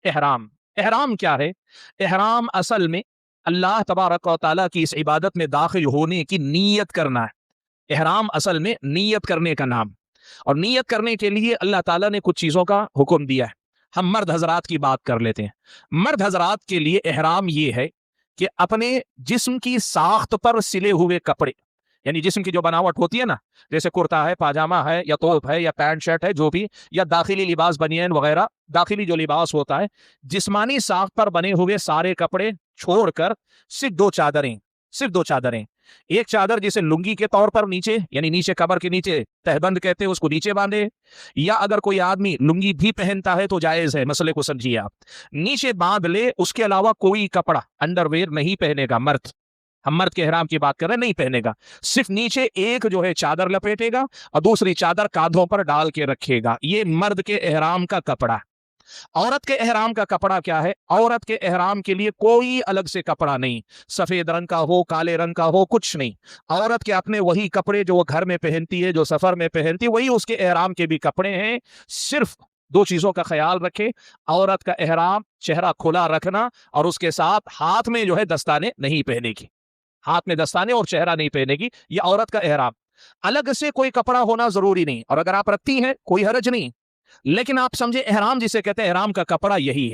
احرام احرام کیا ہے؟ احرام اصل میں اللہ تبارک و تعالیٰ کی اس عبادت میں داخل ہونے کی نیت کرنا ہے۔ احرام اصل میں نیت کرنے کا نام، اور نیت کرنے کے لیے اللہ تعالیٰ نے کچھ چیزوں کا حکم دیا ہے۔ ہم مرد حضرات کی بات کر لیتے ہیں۔ مرد حضرات کے لیے احرام یہ ہے کہ اپنے جسم کی ساخت پر سلے ہوئے کپڑے، یعنی جسم کی جو بناوٹ ہوتی ہے نا، جیسے کرتا ہے، پاجامہ ہے، یا توپ ہے، یا پینٹ شرٹ ہے، جو بھی، یا داخلی لباس بنیان وغیرہ، داخلی جو لباس ہوتا ہے، جسمانی ساخت پر بنے ہوئے سارے کپڑے چھوڑ کر صرف دو چادریں ایک چادر جسے لنگی کے طور پر نیچے، یعنی نیچے کمر کے نیچے تہبند کہتے ہیں، اس کو نیچے باندھے، یا اگر کوئی آدمی لنگی بھی پہنتا ہے تو جائز ہے، مسئلے کو سمجھیے آپ، نیچے باندھ لے، اس کے علاوہ کوئی کپڑا انڈر ویئر نہیں پہنے گا مرد۔ ہم مرد کے احرام کی بات کر رہے ہیں، نہیں پہنے گا، صرف نیچے ایک جو ہے چادر لپیٹے گا اور دوسری چادر کاندھوں پر ڈال کے رکھے گا۔ یہ مرد کے احرام کا کپڑا۔ عورت کے احرام کا کپڑا کیا ہے؟ عورت کے احرام کے لیے کوئی الگ سے کپڑا نہیں، سفید رنگ کا ہو، کالے رنگ کا ہو، کچھ نہیں۔ عورت کے اپنے وہی کپڑے جو وہ گھر میں پہنتی ہے، جو سفر میں پہنتی ہے، وہی اس کے احرام کے بھی کپڑے ہیں۔ صرف دو چیزوں کا خیال رکھے، عورت کا احرام چہرہ کھلا رکھنا، اور اس کے ساتھ ہاتھ میں جو ہے دستانے نہیں پہنے گی، ہاتھ میں دستانے اور چہرہ نہیں پہنے گی، یہ عورت کا احرام۔ الگ سے کوئی کپڑا ہونا ضروری نہیں، اور اگر آپ رکھتی ہیں کوئی حرج نہیں، لیکن آپ سمجھے احرام جسے کہتے ہیں، احرام کا کپڑا یہی ہے۔